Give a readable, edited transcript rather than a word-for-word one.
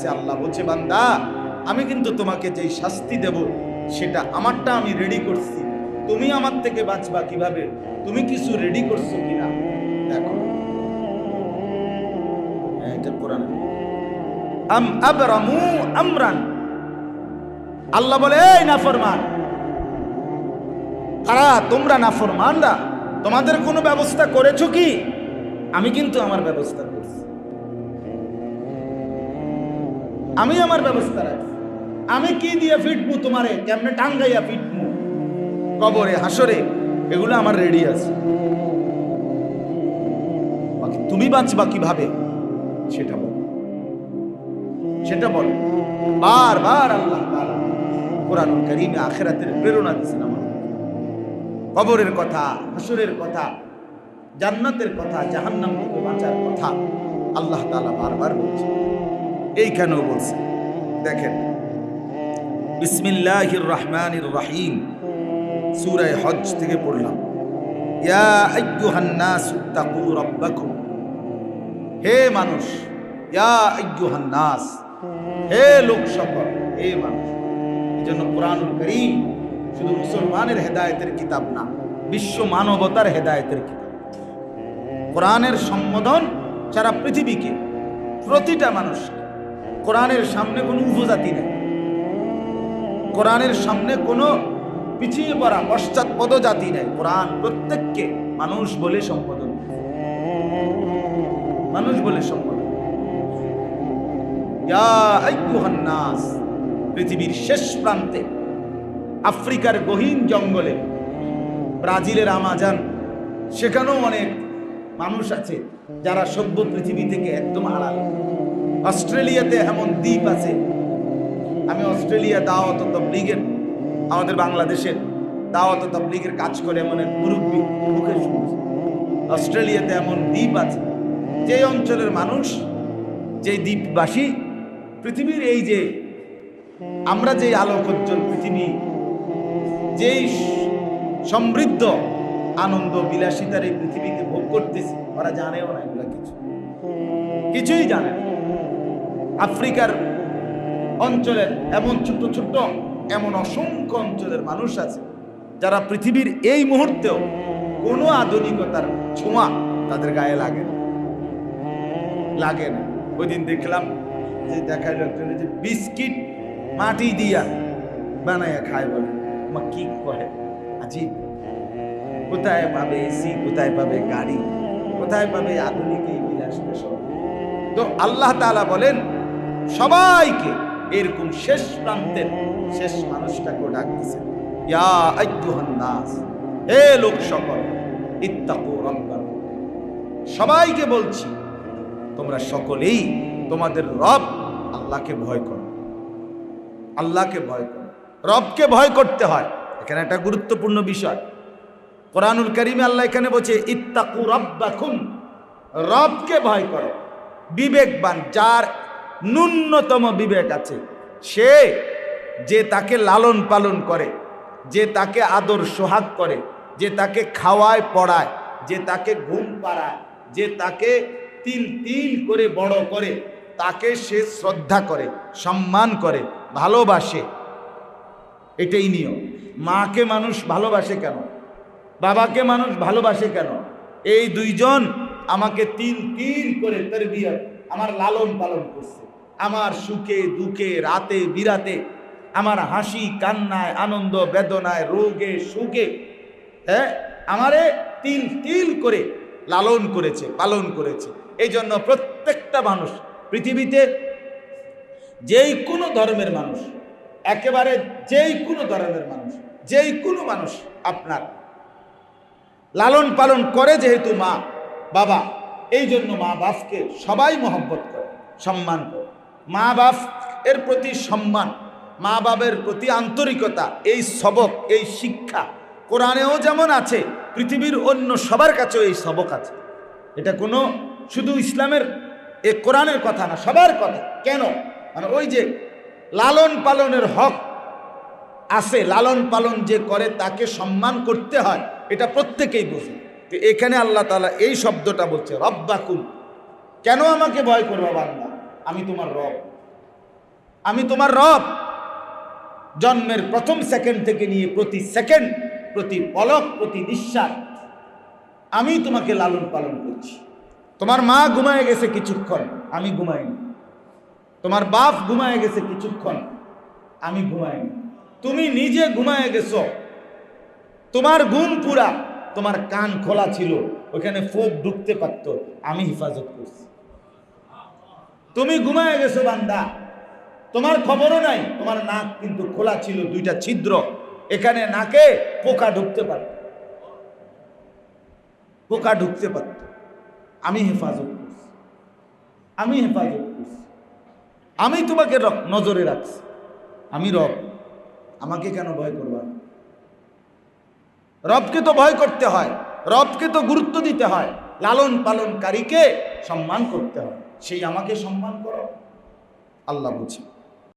আছে। আল্লাহ বলছে, বান্দা আমি কিন্তু তোমাকে যেই শাস্তি দেব সেটা আমারটা আমি রেডি করছি, তুমি আমার থেকে বাঁচবা কিভাবে, তুমি কিছু রেডি করছো কিনা দেখো। এটা কোরআন। আম আবরামু আমরান, আল্লাহ বলে এই নাফরমান, কারা তোমরা নাফরমানরা, তোমাদের কোনো ব্যবস্থা করেছো কি? আমি কিন্তু আমার ব্যবস্থা করছি, আমি আমার ব্যবস্থা রাখছি। আমি কি দিয়ে ফিটমু তোমারে, কেমনে টাঙ্গাইয়া ফিটমু কবরে হাসরে, এগুলো আমার রেডি আছে। বাকি তুমি বাঁচবা কিভাবে সেটা বল, সেটা বল। বারবার আল্লাহ তাআলা কোরআনুল কারীমে আখিরাতের প্রেরণা দিয়েছেন আমাদের। কবরের কথা, হাসরের কথা, জান্নাতের কথা, জাহান্নাম থেকে বাঁচার কথা আল্লাহ তাআলা বারবার বলছেন। এইখানেও বলছেন, দেখেন বিসমিল্লাহির রহমানির রহিম, সূরা হজ থেকে পড়লাম। ইয়া আইয়ুহান নাস ইত্তাকু রাব্বাকুম, হে মানুষ, ইয়া আইয়ুহান নাস, হে লোক সকল, হে মানুষ। এজন্য কোরআনুল কারীম শুধু মুসলমানের হেদায়েতের কিতাব না, বিশ্ব মানবতার হেদায়েতের কিতাব। কোরআনের সম্বোধন সারা পৃথিবীকে, প্রতিটা মানুষ। কোরআনের সামনে কোনো উপজাতি নেই, কোরআনের সামনে কোনো পিছিয়ে পড়া পশ্চাৎপদ জাতি নেই। কোরআন প্রত্যেককে মানুষ বলে সম্বোধন, মানুষ বলে সম্বোধন। ইয়া আইয়ুহান নাস, পৃথিবীর শেষ প্রান্তে, আফ্রিকার গহীন জঙ্গলে, ব্রাজিলের আমাজন, সেখানেও অনেক মানুষ আছে যারা সভ্য পৃথিবী থেকে একদম আলাদা। অস্ট্রেলিয়াতে এমন দ্বীপ আছে, আমি অস্ট্রেলিয়া দাওয়াত ও তাবলীগের, আমাদের বাংলাদেশের দাওয়াত ও তাবলীগের কাজ করে এমন এক মুরব্বী মুখে শুনছি, অস্ট্রেলিয়াতে এমন দ্বীপ আছে যে অঞ্চলের মানুষ, যে দ্বীপবাসী, পৃথিবীর এই যে আমরা যে আলোকোজ্জ্বল পৃথিবী, যেই সমৃদ্ধ আনন্দ বিলাসিতার এই পৃথিবীতে ভোগ করতেছি, ওরা জানেও না, এগুলা কিছুই জানে না। আফ্রিকার অঞ্চলের এমন ছোট্ট ছোট্ট এমন অসংখ্য অঞ্চলের মানুষ আছে যারা পৃথিবীর এই মুহূর্তেও কোনো আধুনিকতার ছোঁয়া তাদের গায়ে লাগে না, লাগে না। ওই দিন দেখলাম যে দেখাইল একজন যে বিস্কিট মাটি দিয়া বানাইয়া খায়, বলে মা কি করে আজীব। কোথায় পাবে এসি, কোথায় পাবে গাড়ি, কোথায় পাবে আধুনিক এই বিলাসিতা সব। তো আল্লাহ তাআলা বলেন সবাইকে, এরকম শেষ প্রান্তের শেষ মানুষটাকে ডাক দিয়েছেন, ইয়া আইয়ুহান নাস, হে লোক সকল, ইত্তাকু রাব্বাকুম, সবাইকে বলছি তোমরা সকলেই তোমাদের রব আল্লাহকে ভয় করো, আল্লাহকে ভয় করো। রবকে ভয় করতে হয়, এখানে একটা গুরুত্বপূর্ণ বিষয়। কোরআনুল কারীমে আল্লাহ এখানে বলছে ইত্তাকু রাব্বাকুম, রবকে ভয় করো। বিবেকবান, যার ন্যূনতম বিবেক আছে, সে যে তাকে লালন পালন করে, যে তাকে আদর সোহাগ করে, যে তাকে খাওয়ায় পড়ায়, যে তাকে ঘুম পাড়ায়, যে তাকে তিল তিল করে বড় করে, তাকে সে শ্রদ্ধা করে, সম্মান করে, ভালোবাসে। এটাই নিয়ম। মাকে মানুষ ভালোবাসে কেন, বাবাকে মানুষ ভালোবাসে কেন? এই দুইজন আমাকে তিল তিল করে তারবিয়ত, আমার লালন পালন করছে, আমার সুখে দুঃখে, রাতে বিরাতে, আমার হাসি কান্নায়, আনন্দ বেদনায়, রোগে সুখে, হ্যাঁ, আমারে তিল তিল করে লালন করেছে, পালন করেছে। এই জন্য প্রত্যেকটা মানুষ পৃথিবীতে, যেই কোনো ধর্মের মানুষ, একেবারে যেই কোনো ধর্মের মানুষ, যেই কোনো মানুষ আপনার লালন পালন করে, যেহেতু মা বাবা, এই জন্য মা বাপকে সবাই মহব্বত করে, সম্মান করে। মা বাপ এর প্রতি সম্মান, মা বাবের প্রতি আন্তরিকতা, এই সবক, এই শিক্ষা কোরআনেও যেমন আছে, পৃথিবীর অন্য সবার কাছেও এই সবক আছে। এটা কোনো শুধু ইসলামের, এ কোরআনের কথা না, সবার কথা। কেন? মানে ওই যে লালন পালনের হক আছে, লালন পালন যে করে তাকে সম্মান করতে হয়, এটা প্রত্যেকেই বোঝে। তো এখানে আল্লাহ তাআলা এই শব্দটা বলছে রব্বাকুম, কেন আমাকে ভয় করবা বান্দা, আমি তোমার রব। আমি তোমার রব। জন্মের প্রথম সেকেন্ড থেকে নিয়ে প্রতি সেকেন্ড, প্রতি পলক, প্রতি নিঃশ্বাস আমি তোমাকে লালন পালন করছি। তোমার মা ঘুমায় গেছে কিছুক্ষণ, আমি ঘুমাইনি। তোমার বাপ ঘুমায় গেছে কিছুক্ষণ, আমি ঘুমাইনি। তুমি নিজে ঘুমায় গেছো, তোমার ঘুম পুরা, তোমার কান খোলা ছিল, ওখানে ফোক ঢুকতে পারতো, আমি হেফাজত করছি। তুমি ঘুমায় গেছো বান্দা, তোমার খবরও নাই, তোমার নাক কিন্তু খোলা ছিল, দুইটা ছিদ্র, এখানে নাকে পোকা ঢুকতে পারত, পোকা ঢুকতে পারত, আমি হেফাজত করছি, আমি হেফাজত করছি, আমি তোমাকে নজরে রাখছি, আমি রব। আমাকে কেন ভয় করবা? রবকে তো ভয় করতে হয়, রবকে তো গুরুত্ব দিতে হয়, লালন পালনকারীকে সম্মান করতে হয়, সেই আমাকে সম্মান করো। আল্লাহ বুঝে।